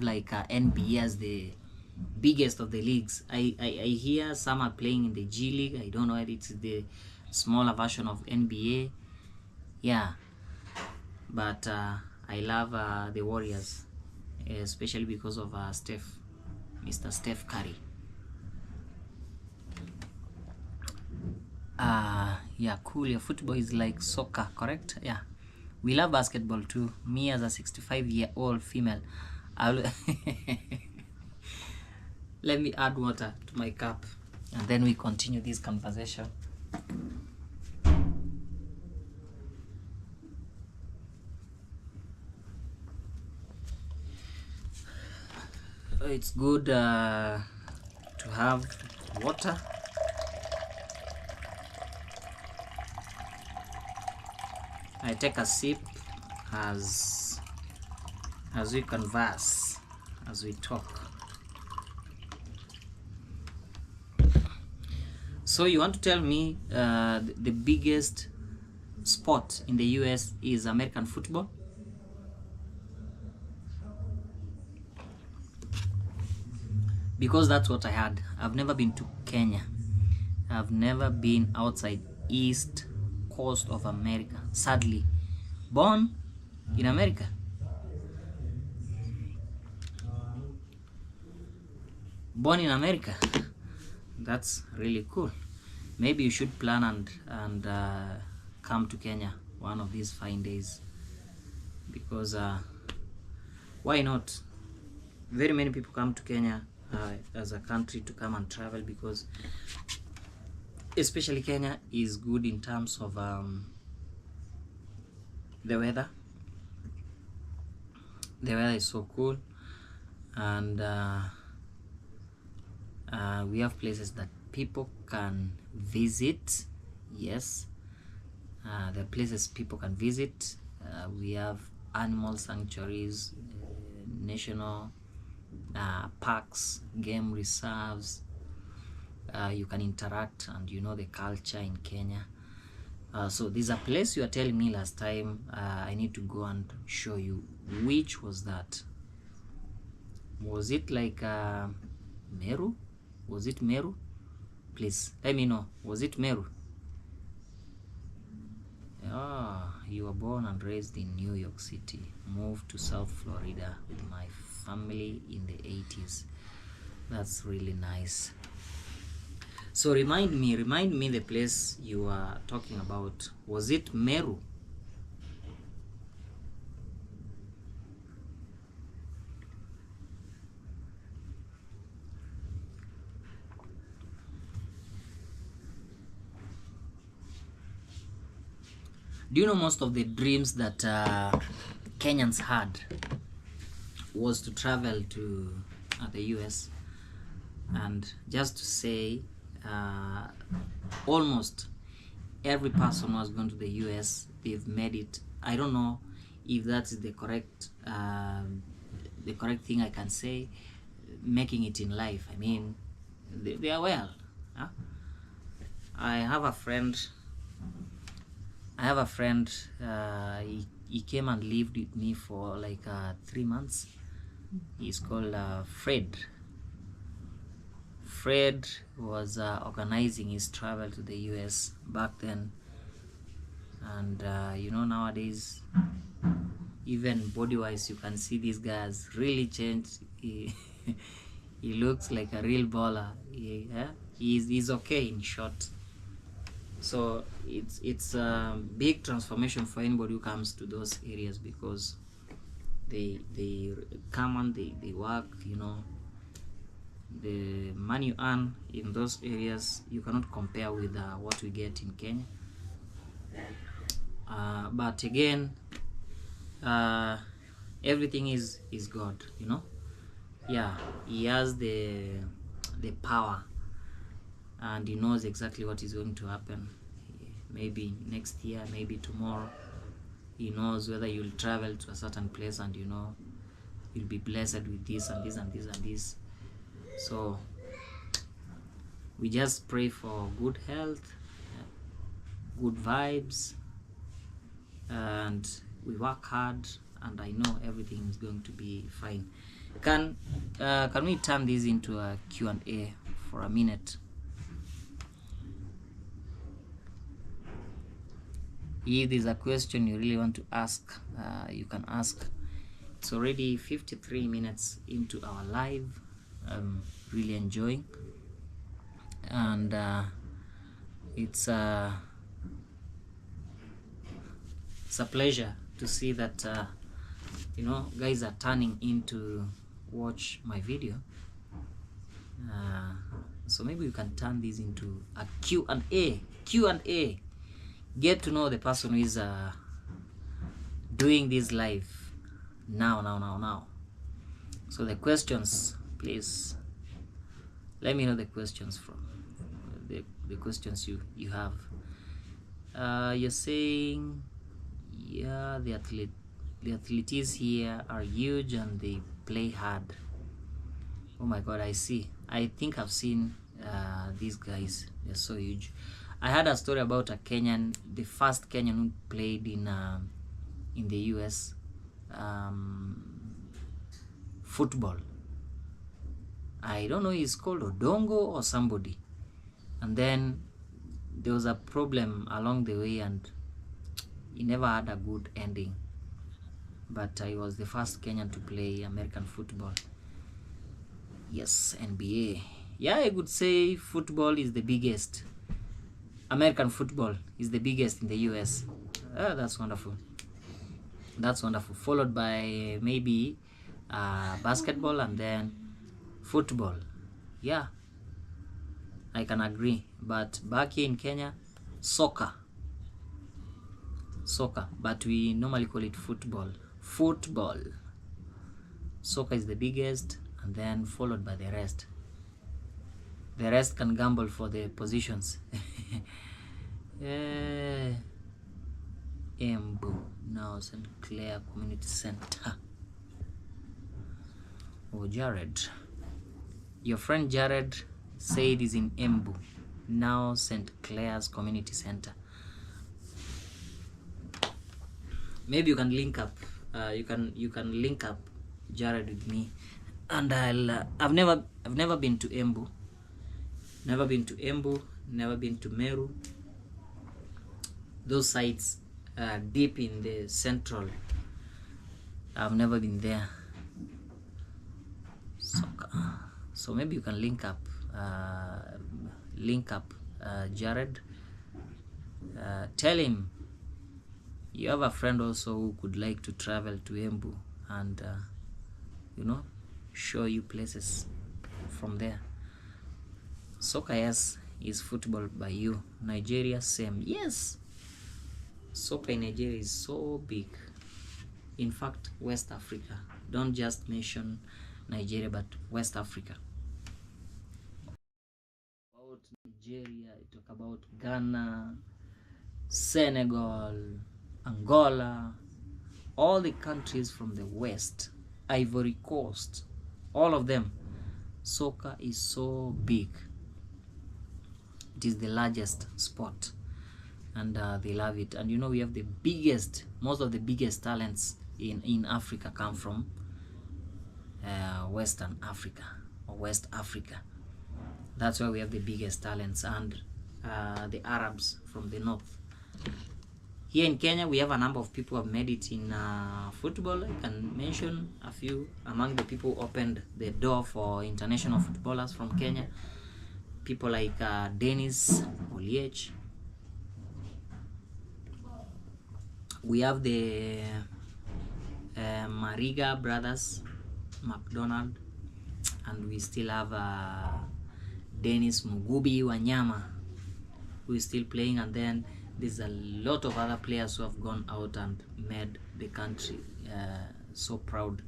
like NBA as the biggest of the leagues. I hear some are playing in the G League. I don't know if it's the smaller version of NBA. Yeah, but I love the Warriors, especially because of Mr. Steph Curry. Yeah, cool. Your football is like soccer, correct? Yeah, we love basketball too. Me as a 65-year-old female, let me add water to my cup, and then we continue this conversation. it's good to have water. I take a sip as we converse, as we talk. So you want to tell me the biggest sport in the US is American football? Because that's what I had. I've never been to Kenya. I've never been outside East Coast of America. Sadly, born in America. Born in America. That's really cool. Maybe you should plan and come to Kenya one of these fine days, because why not? Very many people come to Kenya as a country to come and travel, because especially Kenya is good in terms of the weather. The weather is so cool, and we have places that people can visit. Yes, there are places people can visit. We have animal sanctuaries, national parks, game reserves. You can interact and you know the culture in Kenya. So there's a place you are telling me last time I need to go and show you. Which was that? Was it like Meru? Was it Meru? Please let me know. Was it Meru? You were born and raised in New York City. Moved to South Florida with my family in the 80s. That's really nice. So remind me the place you are talking about. Was it Meru? Do you know most of the dreams that Kenyans had was to travel to the US? And just to say, almost every person who has gone to the US, they've made it. I don't know if that's the correct thing I can say, making it in life. I mean, they are well. Huh? I have a friend. He came and lived with me for like 3 months. He's called Fred. Fred was organizing his travel to the US back then, and you know, nowadays, even body wise, you can see this guy has really changed. He looks like a real baller. He's okay, in short. So it's a big transformation for anybody who comes to those areas, because they come and they work, you know. The money you earn in those areas, you cannot compare with what we get in Kenya. But again, everything is God, you know. Yeah, he has the power, and he knows exactly what is going to happen. Maybe next year, maybe tomorrow. He knows whether you'll travel to a certain place, and you know, you'll be blessed with this and this and this and this. So we just pray for good health, good vibes, and we work hard, and I know everything is going to be fine. Can we turn this into a Q&A for a minute? If there's a question you really want to ask, you can ask. It's already 53 minutes into our live. I'm really enjoying, and it's a pleasure to see that you know, guys are turning in to watch my video. So maybe you can turn this into a Q&A. Get to know the person who is doing this live now. So the questions, Please let me know the questions from the questions you have. You're saying, yeah, the athletes here are huge and they play hard. Oh my god, I see. I think I've seen these guys. They're so huge. I had a story about a Kenyan, the first Kenyan who played in the US football. I don't know, he's called Odongo or somebody. And then there was a problem along the way and he never had a good ending. But he was the first Kenyan to play American football. Yes, NBA. Yeah, I would say football is the biggest. American football is the biggest in the US. That's wonderful. That's wonderful. Followed by maybe basketball and then football. Yeah, I can agree. But back here in Kenya, soccer. But we normally call it football. Soccer is the biggest, and then followed by the rest. The rest can gamble for the positions. Embu, now St. Clair Community Center. Oh, Jared. Your friend Jared said is in Embu, now St. Clair's Community Center. Maybe you can link up. You can link up Jared with me, and I've never been to Embu. Never been to Embu. Never been to Meru. Those sites deep in the central. I've never been there. So maybe you can link up Jared. Tell him you have a friend also who could like to travel to Embu and show you places from there. Soccer, yes, is football by you. Nigeria, same. Yes, soccer in Nigeria is so big. In fact, West Africa. Don't just mention Nigeria, but West Africa. About Nigeria, you talk about Ghana, Senegal, Angola, all the countries from the West, Ivory Coast, all of them. Soccer is so big. It is the largest sport, and they love it. And we have the biggest, most of the biggest talents in Africa come from Western Africa or West Africa. That's why we have the biggest talents, and the Arabs from the north. Here in Kenya, we have a number of people who have made it in football. I can mention a few among the people who opened the door for international footballers from Kenya. People like Dennis Oliech. We have the Mariga brothers, McDonald, and we still have Dennis Mugubi Wanyama, who is still playing, and then there's a lot of other players who have gone out and made the country so proud.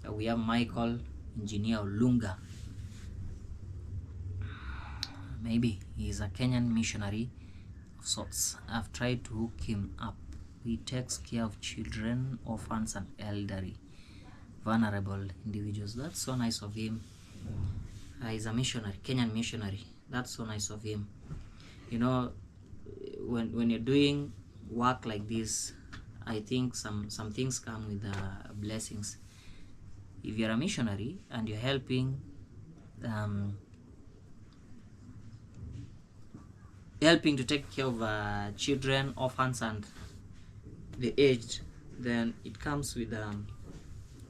We have Michael Engineer Olunga. Maybe he's a Kenyan missionary of sorts. I've tried to hook him up. He takes care of children, orphans, and elderly, vulnerable individuals. That's so nice of him. He's a missionary, Kenyan missionary. That's so nice of him. When you're doing work like this, I think some things come with blessings. If you're a missionary and you're helping to take care of children, orphans, and the aged, then it comes with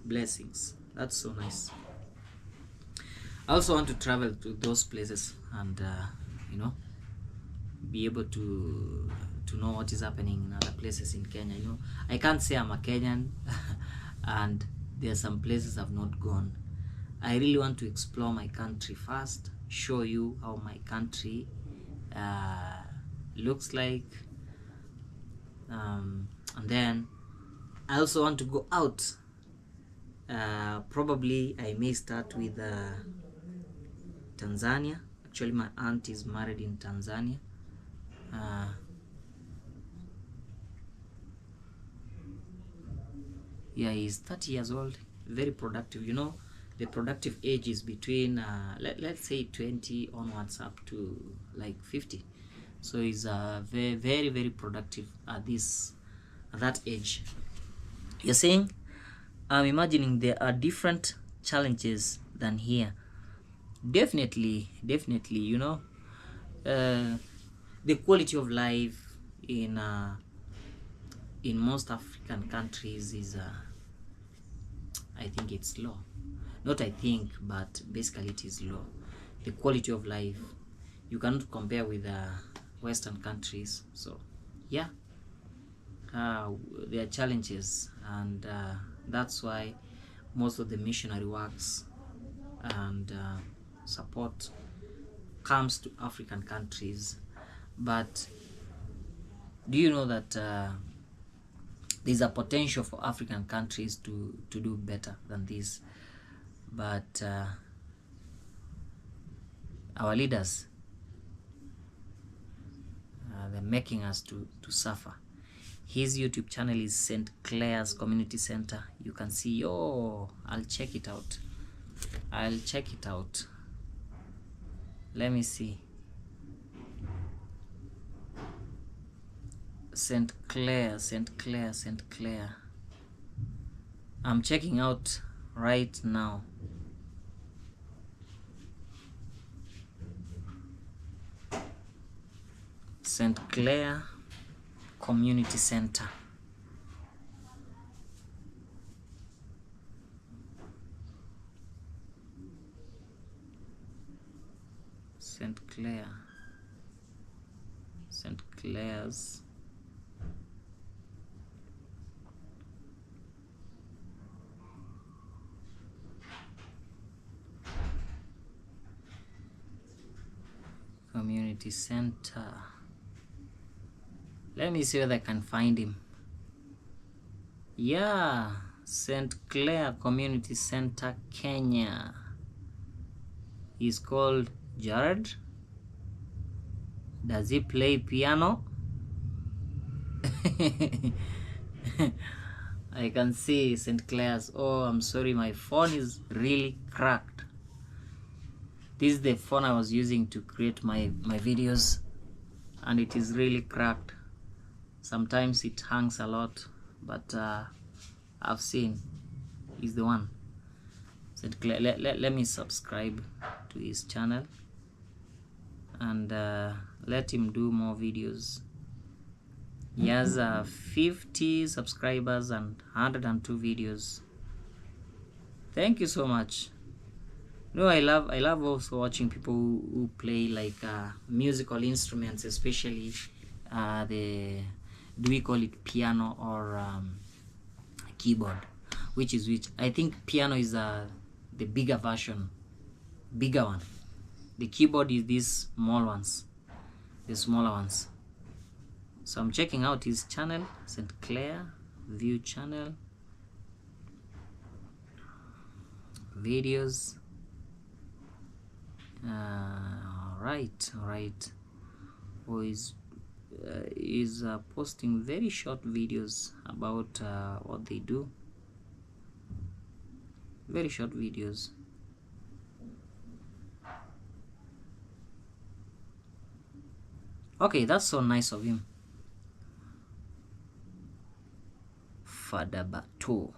blessings. That's so nice. I also want to travel to those places and be able to know what is happening in other places in Kenya. I can't say I'm a Kenyan and there are some places I've not gone. I really want to explore my country first, show you how my country looks like, and then I also want to go out Probably I may start with Tanzania. Actually, my aunt is married in Tanzania. Yeah, he's 30 years old, very productive. You know, the productive age is between let's say 20 onwards up to like 50. So he's very very very productive at that age. You're saying, I'm imagining there are different challenges than here. Definitely, you know, the quality of life in most African countries is I think it's low. Not I think, but basically it is low. The quality of life you cannot compare with Western countries. So yeah, there are challenges, and that's why most of the missionary works and support comes to African countries. But do you know that there's a potential for African countries to do better than this? But our leaders, they're making us to suffer. His YouTube channel is St. Clair's Community Center. You can see, oh, I'll check it out. Let me see. St. Clair. I'm checking out right now. St. Clair Community Center. St. Clair's Community Center. Let me see whether I can find him. Yeah, St. Clair Community Center, Kenya. He's called Jared. Does he play piano? I can see St. Clair's. Oh, I'm sorry, my phone is really cracked. This is the phone I was using to create my videos, and it is really cracked. Sometimes it hangs a lot, but I've seen he's the one. St. Clair, let me subscribe to his channel and let him do more videos. He has 50 subscribers and 102 videos. Thank you so much. No, I love also watching people who play like musical instruments, especially do we call it piano or keyboard? Which? I think piano is the bigger one. The keyboard is these small ones, the smaller ones. So I'm checking out his channel, St. Clair View channel, videos. All right. Who is posting very short videos about what they do. Very short videos. Okay, that's so nice of him. Father Barto.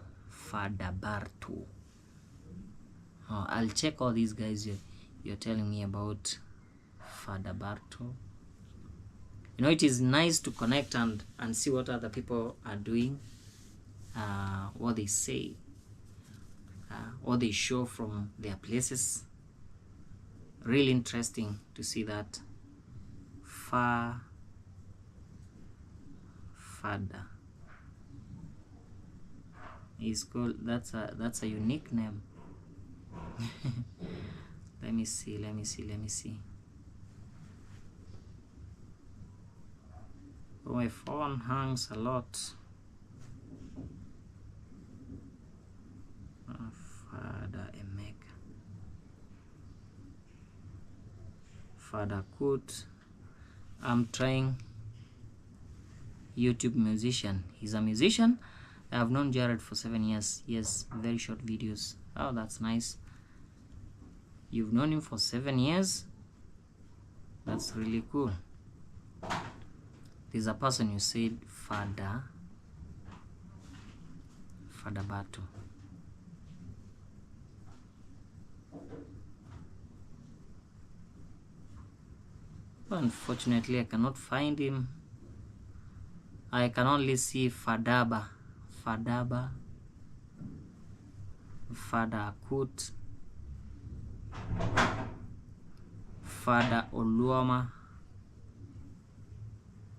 Oh, I'll check all these guys you're telling me about. Father Barto. You know, it is nice to connect and see what other people are doing, what they say, what they show from their places. Really interesting to see that. Father. He's called, that's a unique name. Let me see. Oh, my phone hangs a lot. Father Kut. I'm trying YouTube musician. He's a musician. I have known Jared for 7 years. Yes, very short videos. Oh, that's nice. You've known him for 7 years? That's really cool. There's a person you said, Father Batu. Unfortunately, I cannot find him. I can only see Fadaba, Father Kut, Father Oluoma,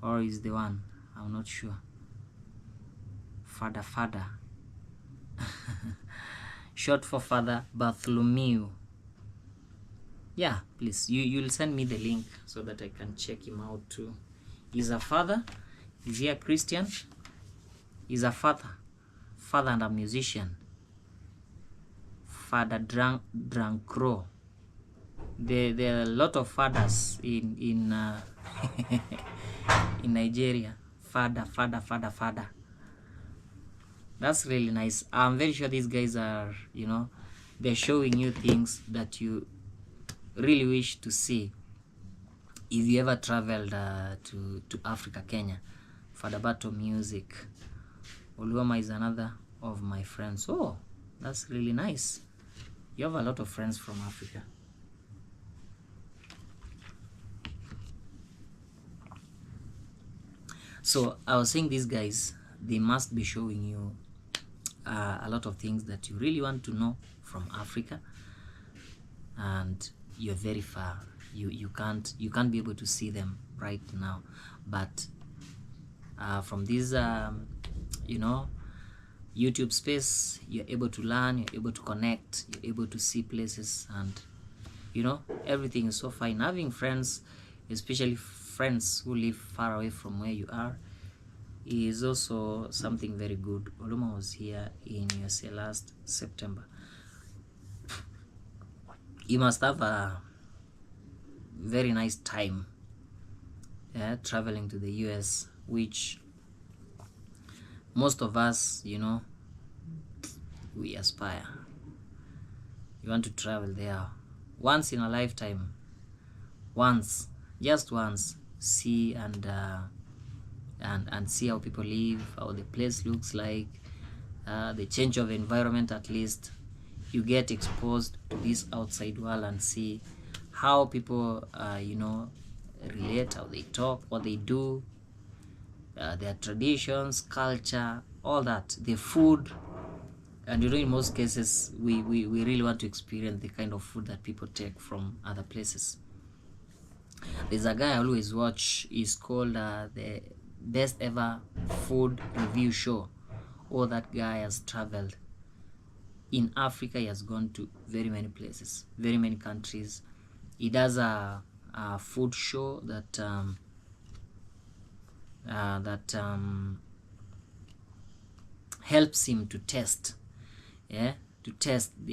or is the one? I'm not sure. Father. Short for Father Bartholomew. Yeah, please, you'll send me the link so that I can check him out too. He's a father. Is he a Christian? He's a father and a musician. Father Drankro. There are a lot of fathers in in Nigeria. Father. That's really nice. I'm very sure these guys are, they're showing you things that you really wish to see if you ever traveled to Africa, Kenya. Father Batu music. Oluoma is another of my friends. Oh, that's really nice. You have a lot of friends from Africa. So I was saying these guys, they must be showing you a lot of things that you really want to know from Africa, and you're very far. You can't be able to see them right now, but from this YouTube space, you're able to learn, you're able to connect, you're able to see places, and everything is so fine. Having friends, especially friends who live far away from where you are, is also something very good. Oluoma was here in USA last September. You must have a very nice time traveling to the US, which most of us, we aspire. You want to travel there once in a lifetime. Just once, see and see how people live, how the place looks like, the change of environment. At least you get exposed to this outside world and see how people relate, how they talk, what they do, their traditions, culture, all that, the food. And in most cases we really want to experience the kind of food that people take from other places. There's a guy I always watch. Is called the Best Ever Food Review Show. That guy has traveled in Africa. He has gone to very many places, very many countries. He does a food show that helps him to test the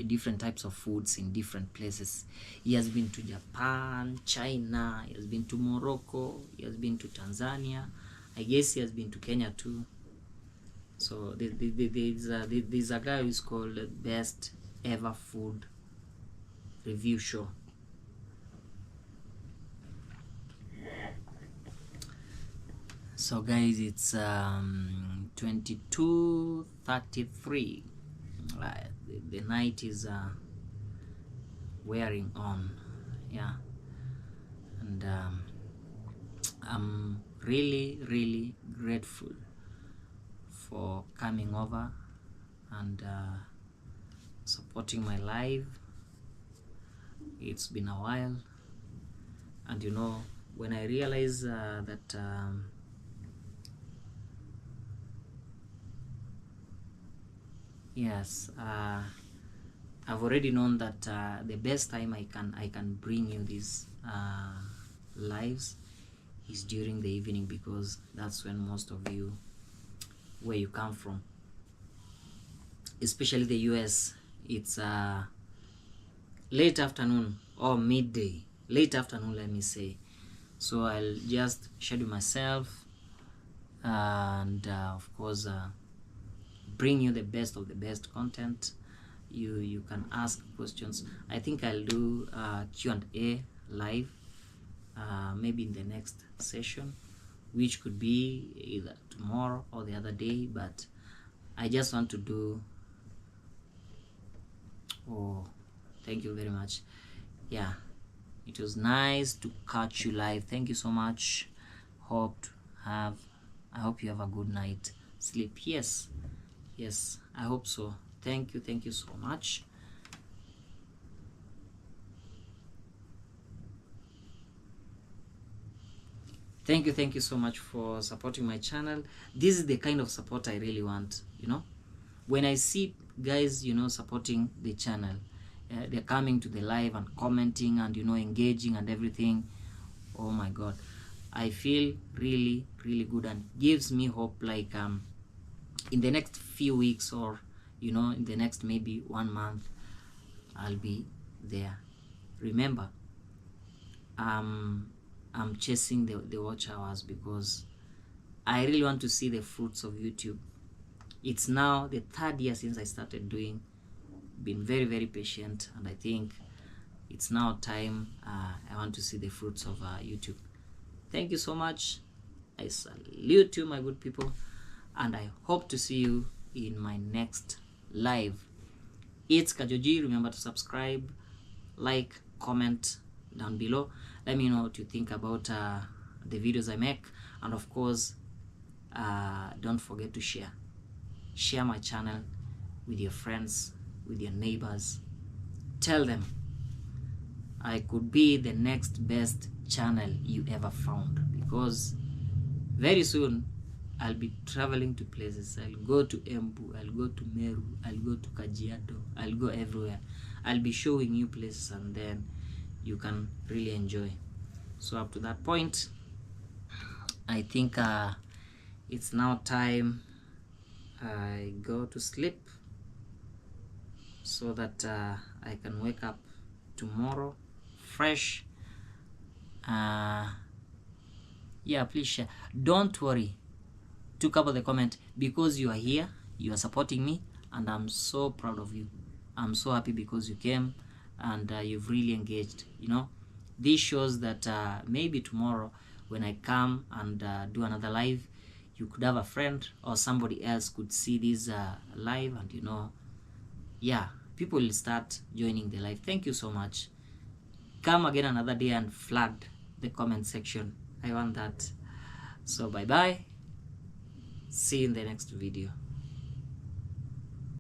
different types of foods in different places. He has been to Japan, China, he has been to Morocco, he has been to Tanzania. I guess he has been to Kenya too. So there's a guy who's called the Best Ever Food Review Show. So guys, it's 22:33. The night is wearing on, and I'm really grateful for coming over and supporting my live. It's been a while, and when I realize that yes, I've already known that the best time I can bring you these lives is during the evening, because that's when most of you, where you come from, especially the US, it's late afternoon or midday. late afternoon, let me say. So I'll just schedule myself and of course bring you the best of the best content. You can ask questions. I think I'll do Q&A live maybe in the next session, which could be either tomorrow or the other day, but I just want to do. Oh, thank you very much. Yeah, it was nice to catch you live. Thank you so much. I hope you have a good night sleep. Yes, I hope so. Thank you so much. Thank you so much for supporting my channel. This is the kind of support I really want, you know. When I see guys, you know, supporting the channel, they're coming to the live and commenting and, you know, engaging and everything. Oh my God, I feel really good, and gives me hope, like in the next few weeks, or you know, in the next maybe 1 month, I'll be there. Remember, I'm chasing the watch hours because I really want to see the fruits of YouTube. It's now the 3rd year since I started doing. Been very patient, and I think it's now time. I want to see the fruits of YouTube. Thank you so much. I salute you, my good people, and I hope to see you in my next live. It's Kajoji. Remember to subscribe, like, comment down below. Let me know what you think about the videos I make, and of course don't forget to share my channel with your friends, with your neighbors. Tell them I could be the next best channel you ever found, because very soon I'll be traveling to places. I'll go to Embu, I'll go to Meru, I'll go to Kajiado, I'll go everywhere. I'll be showing you places, and then you can really enjoy. So up to that point, I think it's now time I go to sleep, so that I can wake up tomorrow fresh. Yeah, please share. Don't worry to cover the comment, because you are here, you are supporting me, and I'm so proud of you. I'm so happy because you came and you've really engaged. You know, this shows that maybe tomorrow when I come and do another live, you could have a friend or somebody else could see this live, and you know, yeah, people will start joining the live. Thank you so much. Come again another day and flood the comment section. I want that. So bye bye. See you in the next video.